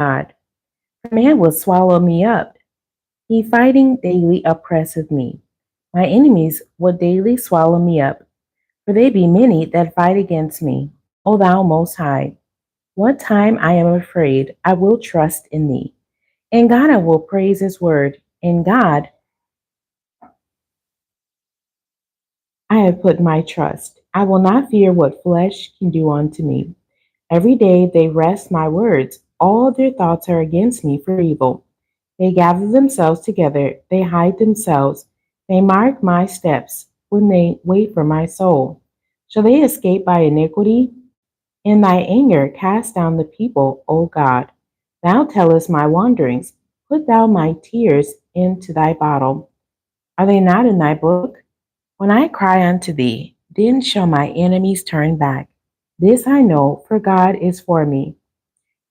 God. A man will swallow me up. He fighting daily oppresseth me. My enemies will daily swallow me up, for they be many that fight against me. O thou most high, what time I am afraid, I will trust in thee. In God I will praise his word. In God I have put my trust. I will not fear what flesh can do unto me. Every day they wrest my words. All their thoughts are against me for evil. They gather themselves together. They hide themselves. They mark my steps when they wait for my soul. Shall they escape by iniquity? In thy anger cast down the people, O God. Thou tellest my wanderings. Put thou my tears into thy bottle. Are they not in thy book? When I cry unto thee, then shall my enemies turn back. This I know, for God is for me.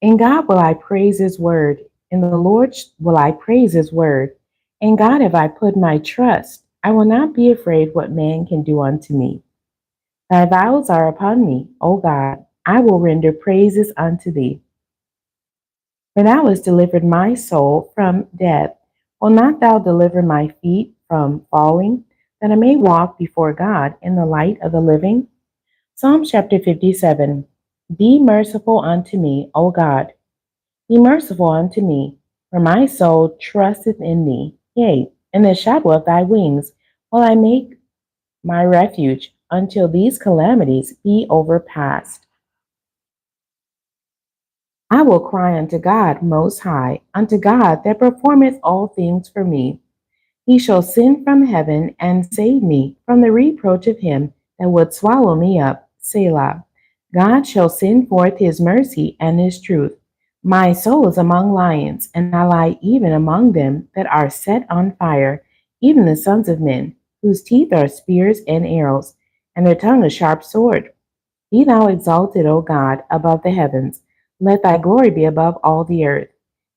In God will I praise his word. In the Lord will I praise his word. In God have I put my trust. I will not be afraid what man can do unto me. Thy vows are upon me, O God. I will render praises unto thee. For thou hast delivered my soul from death. Will not thou deliver my feet from falling, that I may walk before God in the light of the living? Psalm chapter 57. Be merciful unto me, O God. Be merciful unto me, for my soul trusteth in thee. Yea, in the shadow of thy wings will I make my refuge until these calamities be overpast. I will cry unto God most high, unto God that performeth all things for me. He shall send from heaven and save me from the reproach of him that would swallow me up. Selah. God shall send forth his mercy and his truth. My soul is among lions, and I lie even among them that are set on fire, even the sons of men, whose teeth are spears and arrows, and their tongue a sharp sword. Be thou exalted, O God, above the heavens. Let thy glory be above all the earth.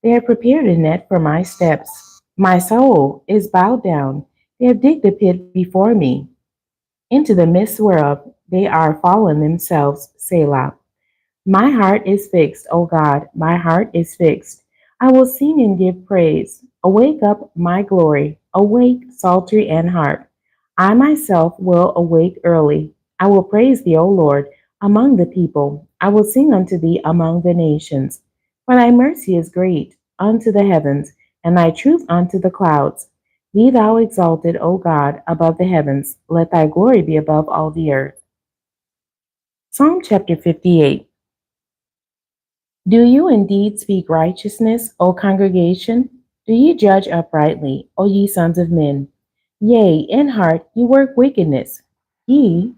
They have prepared a net for my steps. My soul is bowed down. They have digged a pit before me, into the midst whereof they are fallen themselves. Selah. My heart is fixed, O God, my heart is fixed. I will sing and give praise. Awake up, my glory. Awake, psaltery and harp. I myself will awake early. I will praise thee, O Lord, among the people. I will sing unto thee among the nations. For thy mercy is great unto the heavens, and thy truth unto the clouds. Be thou exalted, O God, above the heavens. Let thy glory be above all the earth. Psalm chapter 58. Do you indeed speak righteousness, O congregation? Do ye judge uprightly, O ye sons of men? Yea, in heart ye work wickedness. Ye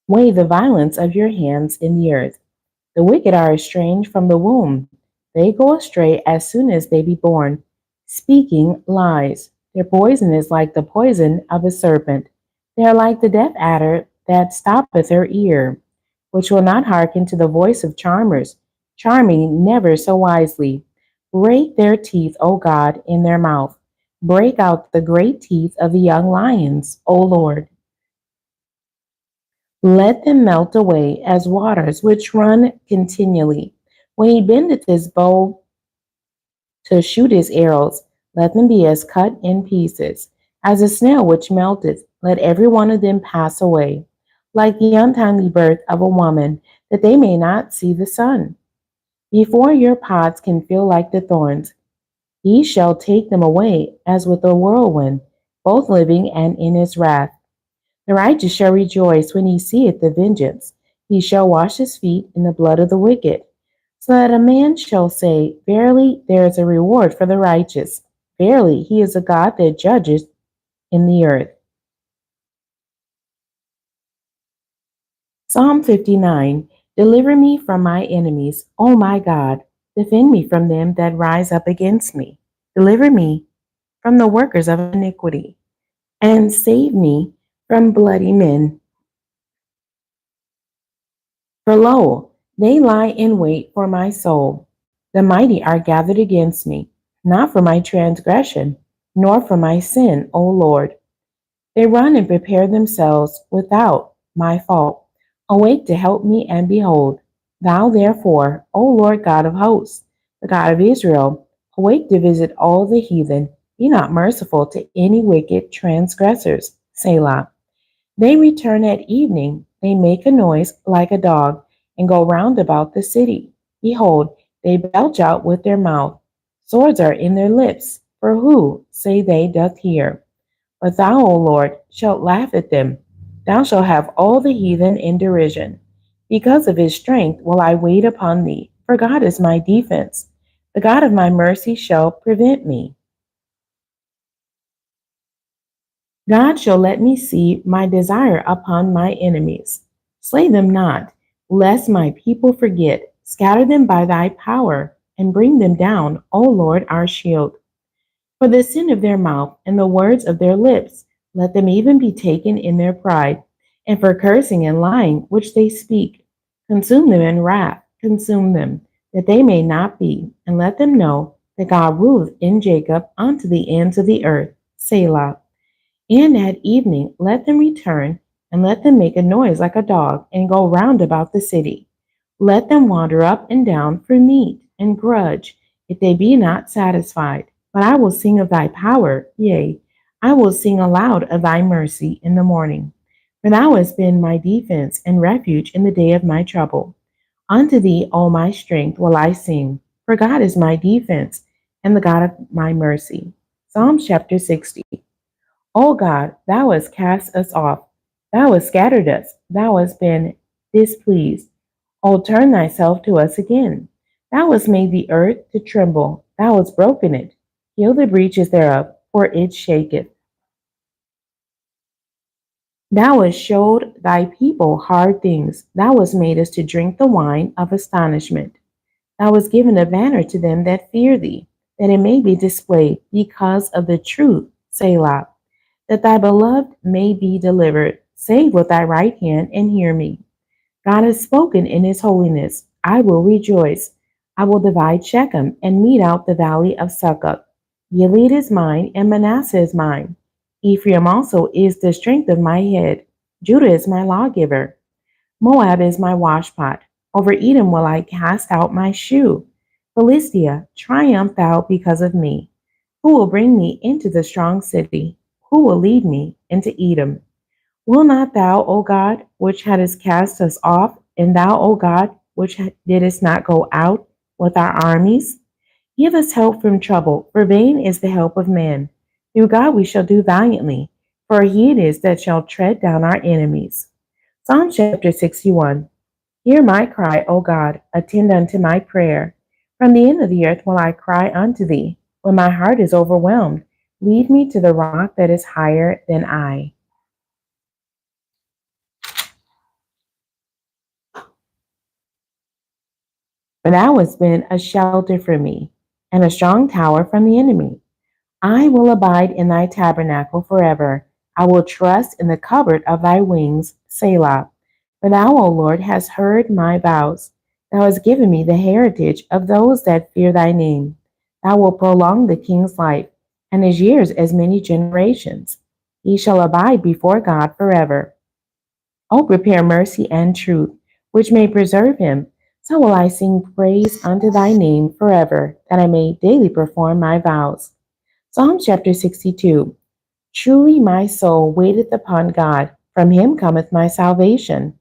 weigh the violence of your hands in the earth. The wicked are estranged from the womb. They go astray as soon as they be born, speaking lies. Their poison is like the poison of a serpent. They are like the deaf adder that stoppeth her ear, which will not hearken to the voice of charmers, charming never so wisely. Break their teeth, O God, in their mouth. Break out the great teeth of the young lions, O Lord. Let them melt away as waters which run continually. When he bendeth his bow to shoot his arrows, let them be as cut in pieces, as a snail which melteth, let every one of them pass away, like the untimely birth of a woman, that they may not see the sun. Before your pots can feel like the thorns, he shall take them away as with a whirlwind, both living and in his wrath. The righteous shall rejoice when he seeth the vengeance. He shall wash his feet in the blood of the wicked. So that a man shall say, verily, there is a reward for the righteous. Verily, he is a God that judges in the earth. Psalm 59. Deliver me from my enemies, O my God. Defend me from them that rise up against me. Deliver me from the workers of iniquity, and save me from bloody men. For lo, they lie in wait for my soul. The mighty are gathered against me, not for my transgression, nor for my sin, O Lord. They run and prepare themselves without my fault. Awake to help me, and behold, thou therefore, O Lord God of hosts, the God of Israel, awake to visit all the heathen. Be not merciful to any wicked transgressors. Selah. They return at evening. They make a noise like a dog and go round about the city. Behold, they belch out with their mouth. Swords are in their lips. For who, say they, doth hear? But thou, O Lord, shalt laugh at them. Thou shalt have all the heathen in derision. Because of his strength will I wait upon thee, for God is my defense. The God of my mercy shall prevent me. God shall let me see my desire upon my enemies. Slay them not, lest my people forget. Scatter them by thy power, and bring them down, O Lord, our shield. For the sin of their mouth and the words of their lips, let them even be taken in their pride, and for cursing and lying which they speak. Consume them in wrath, consume them, that they may not be, and let them know that God ruleth in Jacob unto the ends of the earth. Selah. And at evening let them return, and let them make a noise like a dog, and go round about the city. Let them wander up and down for meat, and grudge, if they be not satisfied. But I will sing of thy power, yea, I will sing aloud of thy mercy in the morning. For thou hast been my defense and refuge in the day of my trouble. Unto thee, O my strength, will I sing, for God is my defense and the God of my mercy. Psalm chapter 60. O God, thou hast cast us off, thou hast scattered us, thou hast been displeased. O turn thyself to us again. Thou hast made the earth to tremble, thou hast broken it. Heal the breaches thereof, for it shaketh. Thou hast showed thy people hard things. Thou hast made us to drink the wine of astonishment. Thou hast given a banner to them that fear thee, that it may be displayed because of the truth, Selah, that thy beloved may be delivered. Save with thy right hand and hear me. God has spoken in his holiness. I will rejoice. I will divide Shechem and mete out the valley of Succoth. Gilead is mine and Manasseh is mine. Ephraim also is the strength of my head. Judah is my lawgiver. Moab is my washpot. Over Edom will I cast out my shoe. Philistia, triumph thou because of me. Who will bring me into the strong city? Who will lead me into Edom? Will not thou, O God, which hadst cast us off, and thou, O God, which didst not go out with our armies? Give us help from trouble, for vain is the help of man. Through God we shall do valiantly, for he it is that shall tread down our enemies. Psalm chapter 61. Hear my cry, O God, attend unto my prayer. From the end of the earth will I cry unto thee. When my heart is overwhelmed, lead me to the rock that is higher than I. For thou hast been a shelter for me, and a strong tower from the enemy. I will abide in thy tabernacle forever. I will trust in the covert of thy wings, Selah. For thou, O Lord, hast heard my vows. Thou hast given me the heritage of those that fear thy name. Thou wilt prolong the king's life, and his years as many generations. He shall abide before God forever. O prepare mercy and truth, which may preserve him. So will I sing praise unto thy name forever, that I may daily perform my vows. Psalm chapter 62. Truly my soul waiteth upon God. From him cometh my salvation.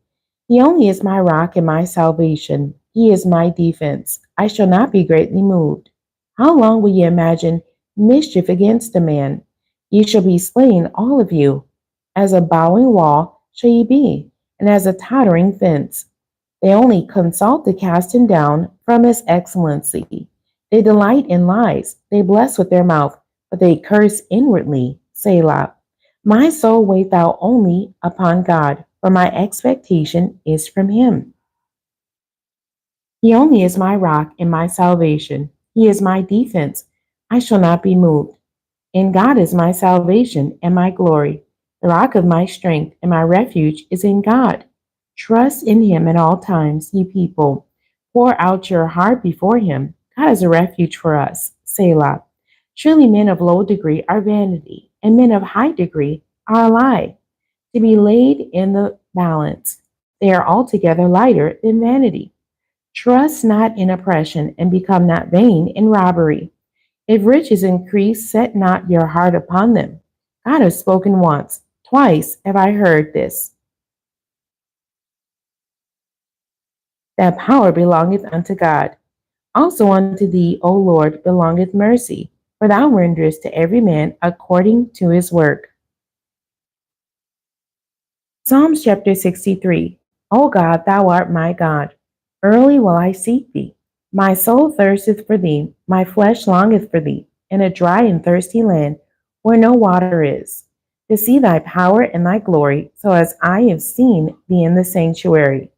He only is my rock and my salvation. He is my defense. I shall not be greatly moved. How long will ye imagine mischief against a man? Ye shall be slain, all of you. As a bowing wall shall ye be, and as a tottering fence. They only consult to cast him down from his excellency. They delight in lies. They bless with their mouth, but they curse inwardly. Selah. My soul wait thou only upon God, for my expectation is from him. He only is my rock and my salvation. He is my defense. I shall not be moved. In God is my salvation and my glory. The rock of my strength and my refuge is in God. Trust in him at all times, ye people. Pour out your heart before him. God is a refuge for us. Selah. Surely men of low degree are vanity, and men of high degree are a lie, to be laid in the balance. They are altogether lighter than vanity. Trust not in oppression, and become not vain in robbery. If riches increase, set not your heart upon them. God has spoken once, twice have I heard this, that power belongeth unto God. Also unto thee, O Lord, belongeth mercy, for thou renderest to every man according to his work. Psalms chapter 63. O God, thou art my God. Early will I seek thee. My soul thirsteth for thee, my flesh longeth for thee, in a dry and thirsty land where no water is, to see thy power and thy glory, so as I have seen thee in the sanctuary.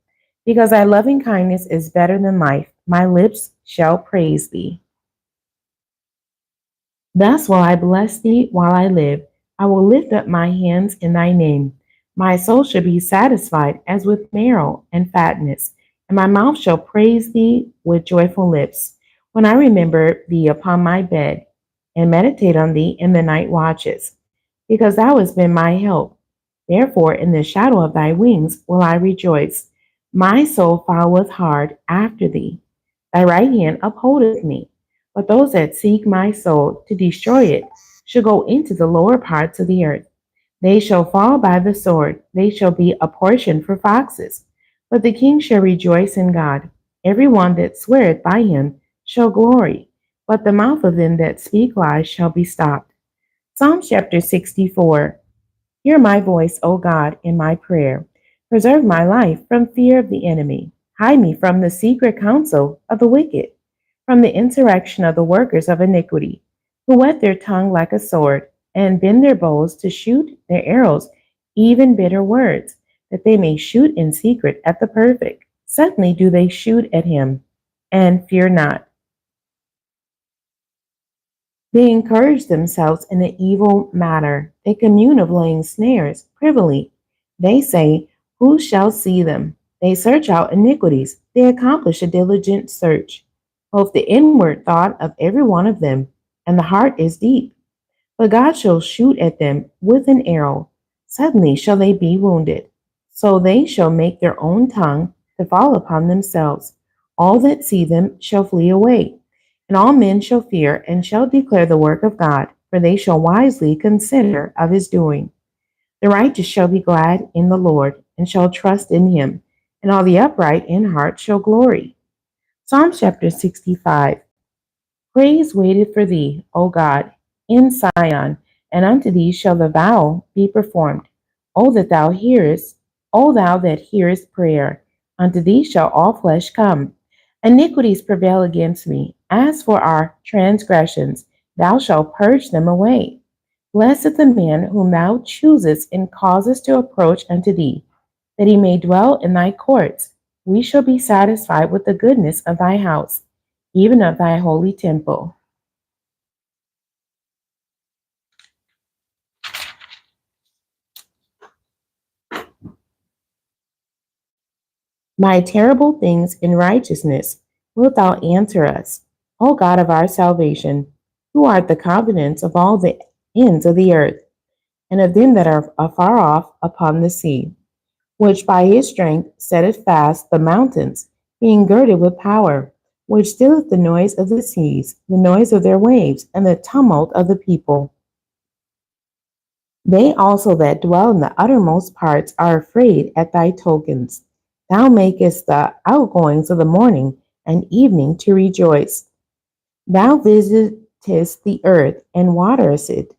Because thy loving kindness is better than life, my lips shall praise thee. Thus will I bless thee while I live. I will lift up my hands in thy name. My soul shall be satisfied as with marrow and fatness, and my mouth shall praise thee with joyful lips. When I remember thee upon my bed, and meditate on thee in the night watches, because thou hast been my help. Therefore, in the shadow of thy wings will I rejoice. My soul followeth hard after thee. Thy right hand upholdeth me. But those that seek my soul to destroy it shall go into the lower parts of the earth. They shall fall by the sword. They shall be a portion for foxes. But the king shall rejoice in God. Every one that sweareth by him shall glory. But the mouth of them that speak lies shall be stopped. Psalm chapter 64. Hear my voice, O God, in my prayer. Preserve my life from fear of the enemy. Hide me from the secret counsel of the wicked, from the insurrection of the workers of iniquity, who whet their tongue like a sword, and bend their bows to shoot their arrows, even bitter words, that they may shoot in secret at the perfect. Suddenly do they shoot at him, and fear not. They encourage themselves in an evil matter. They commune of laying snares privily. They say, who shall see them? They search out iniquities. They accomplish a diligent search. Both the inward thought of every one of them, and the heart is deep. But God shall shoot at them with an arrow. Suddenly shall they be wounded. So they shall make their own tongue to fall upon themselves. All that see them shall flee away. And all men shall fear and shall declare the work of God, for they shall wisely consider of his doing. The righteous shall be glad in the Lord, and shall trust in him, and all the upright in heart shall glory. Psalm chapter 65. Praise waiteth for thee, O God, in Sion, and unto thee shall the vow be performed. O that thou hearest, O thou that hearest prayer, unto thee shall all flesh come. Iniquities prevail against me. As for our transgressions, thou shalt purge them away. Blessed the man whom thou choosest and causest to approach unto thee, that he may dwell in thy courts. We shall be satisfied with the goodness of thy house, even of thy holy temple. My terrible things in righteousness wilt thou answer us, O God of our salvation, who art the confidence of all the ends of the earth, and of them that are afar off upon the sea, which by his strength setteth fast the mountains, being girded with power, which stilleth the noise of the seas, the noise of their waves, and the tumult of the people. They also that dwell in the uttermost parts are afraid at thy tokens. Thou makest the outgoings of the morning and evening to rejoice. Thou visitest the earth and waterest it.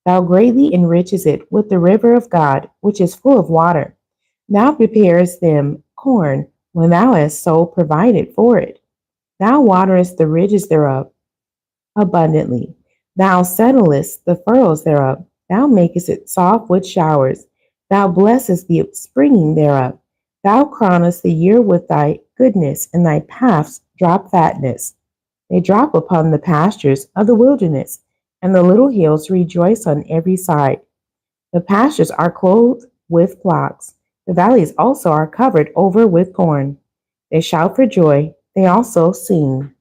Thou greatly enrichest it with the river of God, which is full of water. Thou preparest them corn when thou hast so provided for it. Thou waterest the ridges thereof abundantly. Thou settlest the furrows thereof. Thou makest it soft with showers. Thou blessest the springing thereof. Thou crownest the year with thy goodness, and thy paths drop fatness. They drop upon the pastures of the wilderness, and the little hills rejoice on every side. The pastures are clothed with flocks. The valleys also are covered over with corn. They shout for joy. They also sing.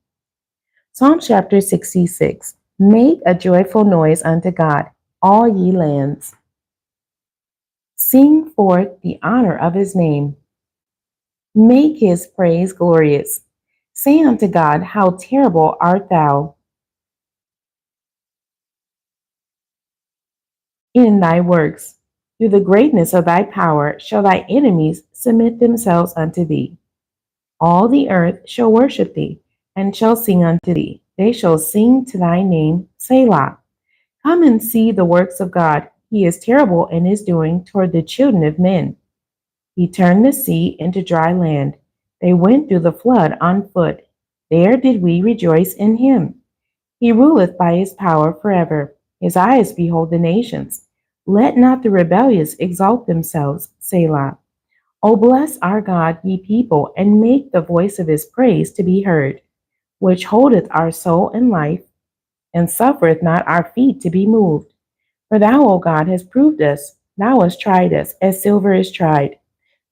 Psalm chapter 66. Make a joyful noise unto God, all ye lands. Sing forth the honor of his name. Make his praise glorious. Say unto God, how terrible art thou in thy works. Through the greatness of thy power shall thy enemies submit themselves unto thee. All the earth shall worship thee, and shall sing unto thee. They shall sing to thy name, Selah. Come and see the works of God. He is terrible in his doing toward the children of men. He turned the sea into dry land. They went through the flood on foot. There did we rejoice in him. He ruleth by his power forever. His eyes behold the nations. Let not the rebellious exalt themselves, Selah. O bless our God, ye people, and make the voice of his praise to be heard, which holdeth our soul in life, and suffereth not our feet to be moved. For thou, O God, hast proved us, thou hast tried us, as silver is tried.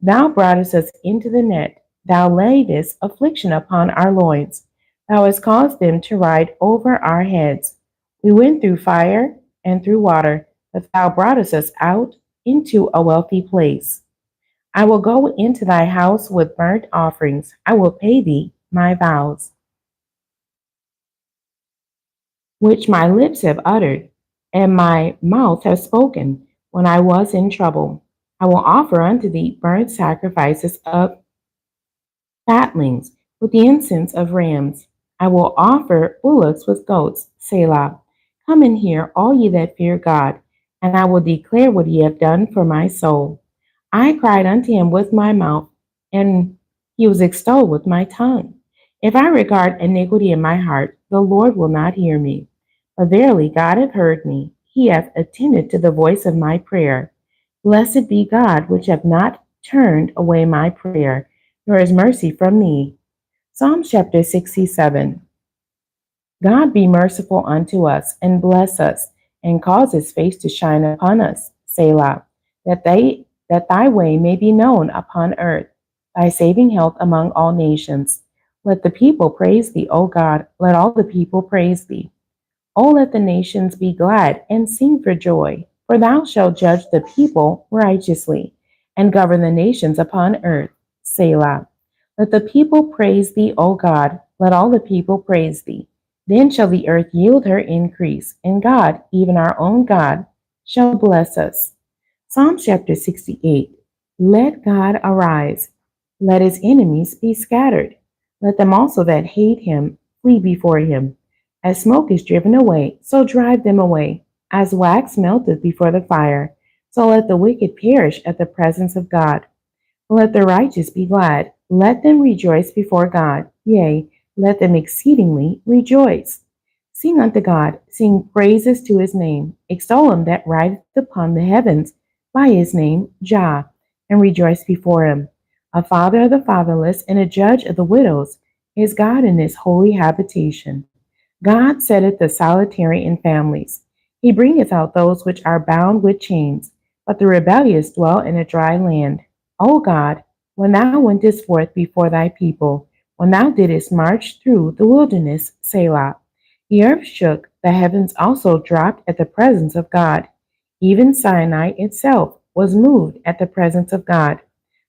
Thou broughtest us into the net, thou laidest affliction upon our loins. Thou hast caused them to ride over our heads. We went through fire and through water, but thou broughtest us out into a wealthy place. I will go into thy house with burnt offerings. I will pay thee my vows, which my lips have uttered, and my mouth has spoken when I was in trouble. I will offer unto thee burnt sacrifices of fatlings with the incense of rams. I will offer bullocks with goats, Selah. Come and hear, all ye that fear God, and I will declare what he hath done for my soul. I cried unto him with my mouth, and he was extolled with my tongue. If I regard iniquity in my heart, the Lord will not hear me. But verily God hath heard me. He hath attended to the voice of my prayer. Blessed be God, which hath not turned away my prayer, nor his mercy from me. Psalm chapter 67. God be merciful unto us, and bless us, and cause his face to shine upon us, Selah, that thy way may be known upon earth, thy saving health among all nations. Let the people praise thee, O God, let all the people praise thee. O let the nations be glad and sing for joy, for thou shalt judge the people righteously, and govern the nations upon earth. Selah. Let the people praise thee, O God, let all the people praise thee. Then shall the earth yield her increase, and God, even our own God, shall bless us. Psalm chapter 68. Let God arise. Let his enemies be scattered. Let them also that hate him flee before him. As smoke is driven away, so drive them away. As wax melteth before the fire, so let the wicked perish at the presence of God. Let the righteous be glad. Let them rejoice before God. Yea, let them exceedingly rejoice. Sing unto God, sing praises to his name. Extol him that rideth upon the heavens by his name, Jah, and rejoice before him. A father of the fatherless and a judge of the widows is God in his holy habitation. God setteth the solitary in families. He bringeth out those which are bound with chains, but the rebellious dwell in a dry land. O God, when thou wentest forth before thy people, when thou didst march through the wilderness, Selah. The earth shook, the heavens also dropped at the presence of God. Even Sinai itself was moved at the presence of God,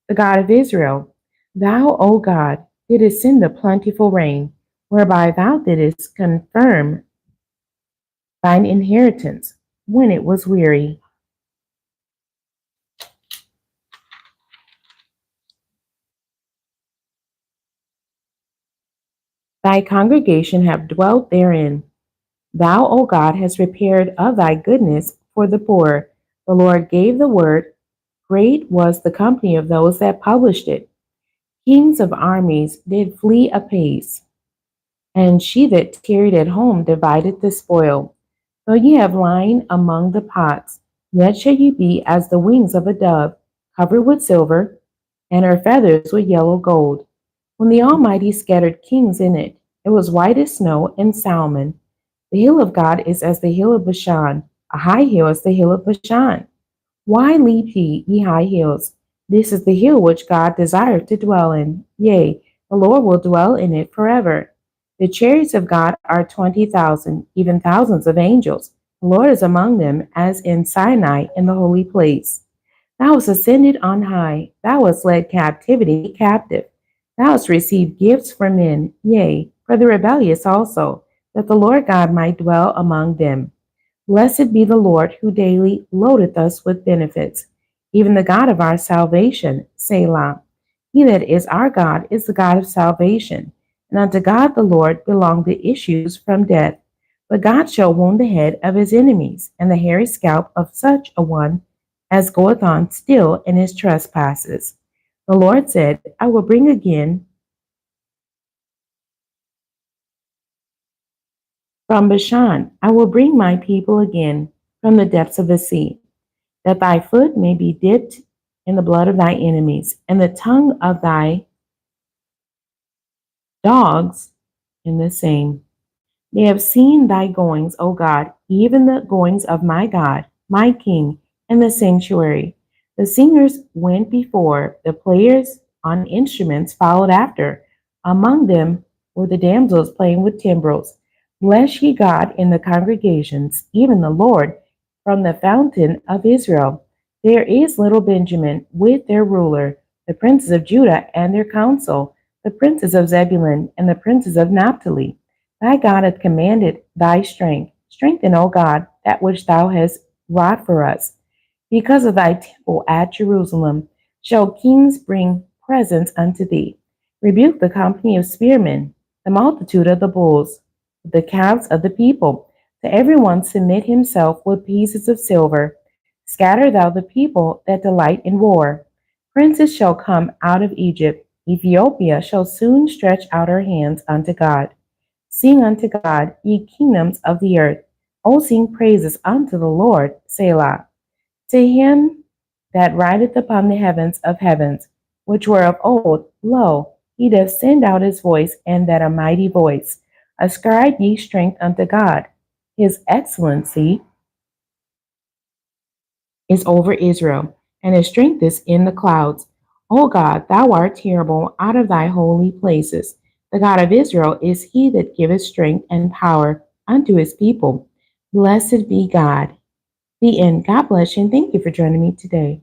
the God of Israel. Thou, O God, didst send the plentiful rain, whereby thou didst confirm thine inheritance when it was weary. Thy congregation have dwelt therein. Thou, O God, hast prepared of thy goodness for the poor. The Lord gave the word. Great was the company of those that published it. Kings of armies did flee apace, and she that tarried at home divided the spoil. Though ye have lain among the pots, yet shall ye be as the wings of a dove, covered with silver, and her feathers with yellow gold. When the Almighty scattered kings in it, it was white as snow and salmon. The hill of God is as the hill of Bashan, a high hill as the hill of Bashan. Why leap ye high hills? This is the hill which God desired to dwell in. Yea, the Lord will dwell in it forever. The chariots of God are 20,000, even thousands of angels. The Lord is among them, as in Sinai in the holy place. Thou hast ascended on high. Thou hast led captivity captive. Thou hast received gifts for men, yea, for the rebellious also, that the Lord God might dwell among them. Blessed be the Lord who daily loadeth us with benefits, even the God of our salvation, Selah. He that is our God is the God of salvation, and unto God the Lord belong the issues from death. But God shall wound the head of his enemies, and the hairy scalp of such a one as goeth on still in his trespasses. The Lord said, I will bring again from Bashan, I will bring my people again from the depths of the sea, that thy foot may be dipped in the blood of thy enemies, and the tongue of thy dogs in the same. They have seen thy goings, O God, even the goings of my God, my King, in the sanctuary. The singers went before, the players on instruments followed after. Among them were the damsels playing with timbrels. Bless ye God in the congregations, even the Lord, from the fountain of Israel. There is little Benjamin with their ruler, the princes of Judah and their council, the princes of Zebulun and the princes of Naphtali. Thy God hath commanded thy strength. Strengthen, O God, that which thou hast wrought for us. Because of thy temple at Jerusalem shall kings bring presents unto thee. Rebuke the company of spearmen, the multitude of the bulls, the calves of the people. To every one submit himself with pieces of silver. Scatter thou the people that delight in war. Princes shall come out of Egypt. Ethiopia shall soon stretch out her hands unto God. Sing unto God, ye kingdoms of the earth. O sing praises unto the Lord, Selah. To him that rideth upon the heavens of heavens, which were of old, lo, he doth send out his voice, and that a mighty voice. Ascribe ye strength unto God. His excellency is over Israel, and his strength is in the clouds. O God, thou art terrible out of thy holy places. The God of Israel is he that giveth strength and power unto his people. Blessed be God. The end. God bless you, and thank you for joining me today.